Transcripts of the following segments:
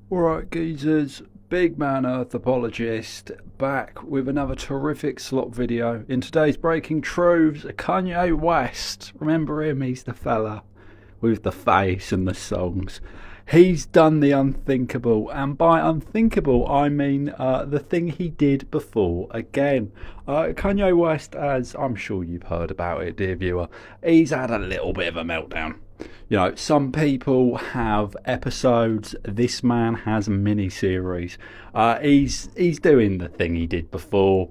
Alright, geezers, Big Man Earth Apologist back with another terrific slot video. In today's Breaking Truths, Kanye West. Remember him? He's the fella with the face and the songs. He's done the unthinkable, and by unthinkable I mean the thing he did before again. Kanye West, as I'm sure you've heard about it, dear viewer, he's had a little bit of a meltdown. You know, some people have episodes. This man has mini-series. He's doing the thing he did before,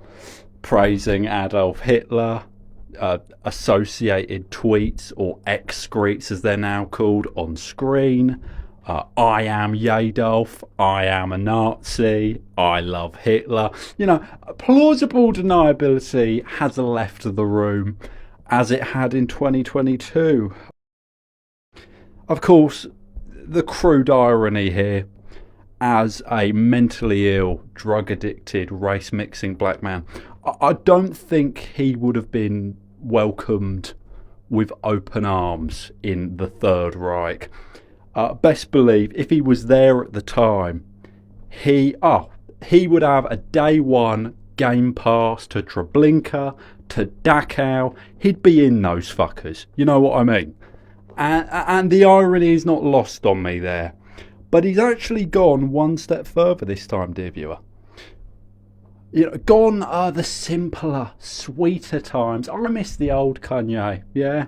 praising Adolf Hitler, associated tweets, or excretes as they're now called, on screen. I am Yadolf, I am a Nazi, I love Hitler. You know, plausible deniability has left the room as it had in 2022. Of course, the crude irony here, as a mentally ill, drug-addicted, race-mixing black man, I don't think he would have been welcomed with open arms in the Third Reich. Best believe, if he was there at the time, he would have a day one game pass to Treblinka, to Dachau. He'd be in those fuckers. You know what I mean? And the irony is not lost on me there. But he's actually gone one step further this time, dear viewer. You know, gone are the simpler, sweeter times. I miss the old Kanye, yeah?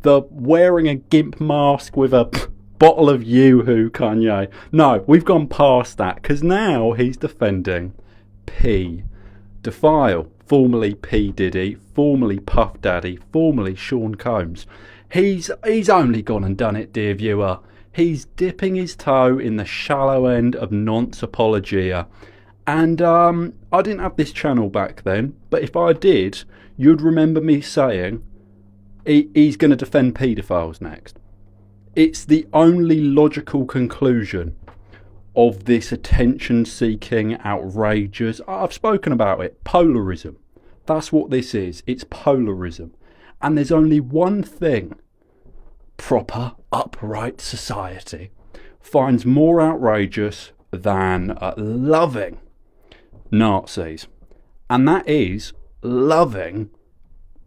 The wearing a gimp mask with a bottle of Yoo-hoo Kanye. No, we've gone past that, because now he's defending P. Defile, formerly P. Diddy, formerly Puff Daddy, formerly Sean Combs. He's only gone and done it, dear viewer. He's dipping his toe in the shallow end of nonce apologia. And I didn't have this channel back then, but if I did, you'd remember me saying he's going to defend paedophiles next. It's the only logical conclusion of this attention-seeking, outrageous, I've spoken about it, polarism. That's what this is. It's polarism. And there's only one thing proper, upright society finds more outrageous than loving Nazis. And that is loving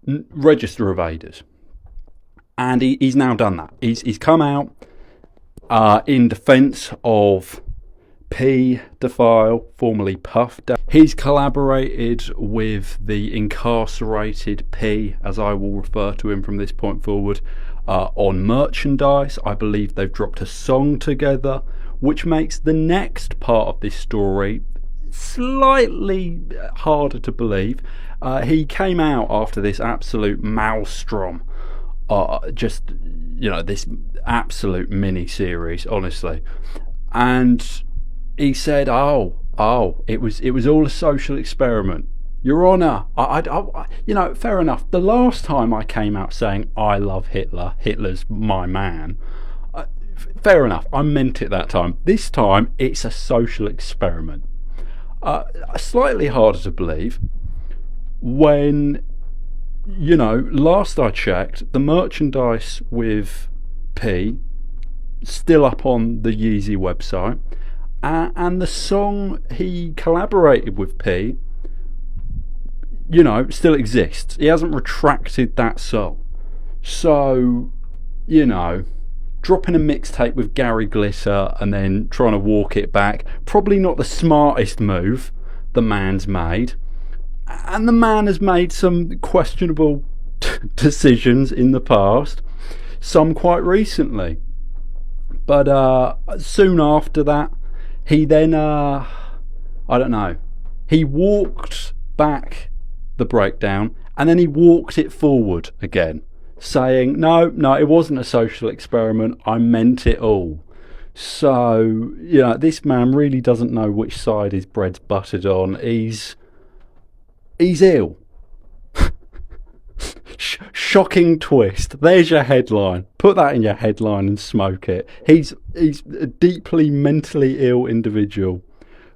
register evaders. And he's now done that. He's come out in defence of P. Defile, formerly Puff Daddy. He's collaborated with the incarcerated P, as I will refer to him from this point forward, on merchandise. I believe they've dropped a song together, which makes the next part of this story slightly harder to believe. He came out after this absolute maelstrom, just, you know, this absolute mini-series, honestly, and he said, it was all a social experiment. Your Honour, you know, fair enough. The last time I came out saying I love Hitler, Hitler's my man, fair enough, I meant it that time. This time, it's a social experiment. Slightly harder to believe when, you know, last I checked, the merchandise with P still up on the Yeezy website. And the song he collaborated with P, you know, still exists. He hasn't retracted that song. So, you know, dropping a mixtape with Gary Glitter and then trying to walk it back, probably not the smartest move the man's made. And the man has made some questionable decisions in the past, some quite recently. But soon after that, he then, I don't know, he walked back the breakdown and then he walked it forward again, saying, no, it wasn't a social experiment, I meant it all. So, you know, this man really doesn't know which side his bread's buttered on. He's ill. Shocking twist. There's your headline. Put that in your headline and smoke it. He's a deeply mentally ill individual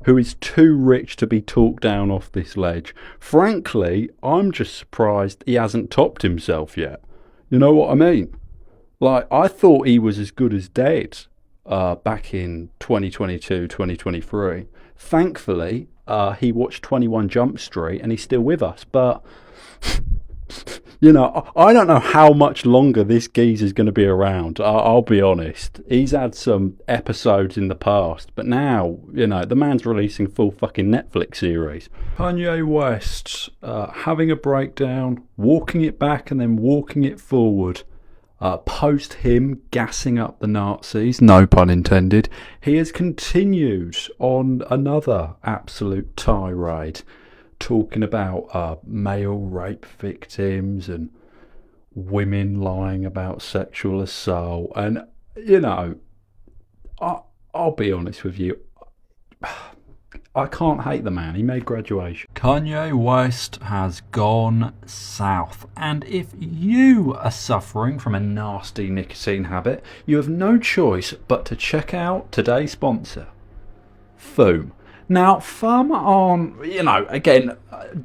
who is too rich to be talked down off this ledge. Frankly, I'm just surprised he hasn't topped himself yet. You know what I mean? Like, I thought he was as good as dead. back in 2022, 2023. Thankfully, he watched 21 Jump Street and he's still with us. But, you know, I don't know how much longer this geezer's going to be around. I'll be honest. He's had some episodes in the past, but now, you know, the man's releasing full fucking Netflix series. Kanye West having a breakdown, walking it back and then walking it forward. Post him gassing up the Nazis, no pun intended, he has continued on another absolute tirade, talking about male rape victims and women lying about sexual assault. And, you know, I'll be honest with you, I can't hate the man. He made Graduation. Kanye West has gone south. And if you are suffering from a nasty nicotine habit, you have no choice but to check out today's sponsor, Fume. Now, Fume aren't, you know, again,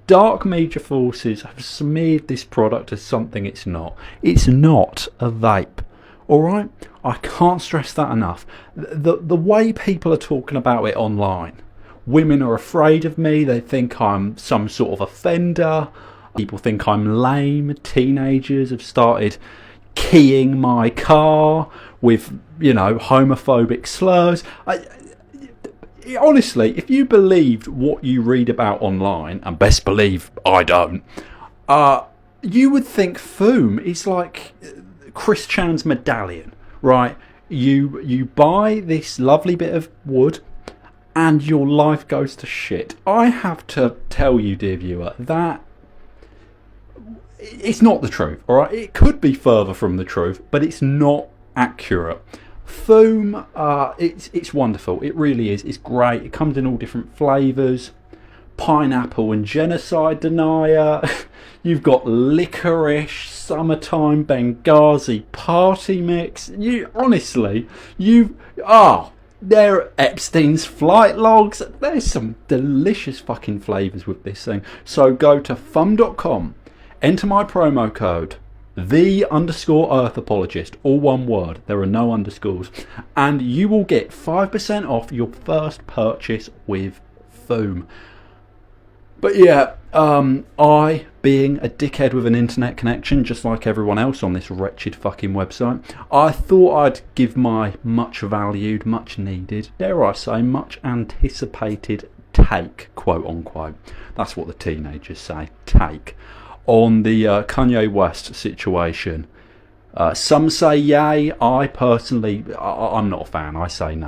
dark media forces have smeared this product as something it's not. It's not a vape. Alright? I can't stress that enough. The way people are talking about it online, women are afraid of me, they think I'm some sort of offender, people think I'm lame, teenagers have started keying my car with, you know, homophobic slurs. Honestly, if you believed what you read about online, and best believe I don't, you would think Fume is like Chris Chan's medallion, right? You buy this lovely bit of wood, and your life goes to shit. I have to tell you, dear viewer, that it's not the truth, alright? It could be further from the truth, but it's not accurate. Fume, it's wonderful. It really is. It's great. It comes in all different flavours. Pineapple and genocide denier. You've got licorice, summertime Benghazi party mix. There are Epstein's flight logs. There's some delicious fucking flavours with this thing. So go to fum.com, enter my promo code, _Earth Apologist, all one word, there are no underscores, and you will get 5% off your first purchase with Fume. But yeah, I, being a dickhead with an internet connection, just like everyone else on this wretched fucking website, I thought I'd give my much valued, much needed, dare I say, much anticipated take, quote unquote. That's what the teenagers say, take, on the Kanye West situation. Some say yay. I personally, I'm not a fan. I say no.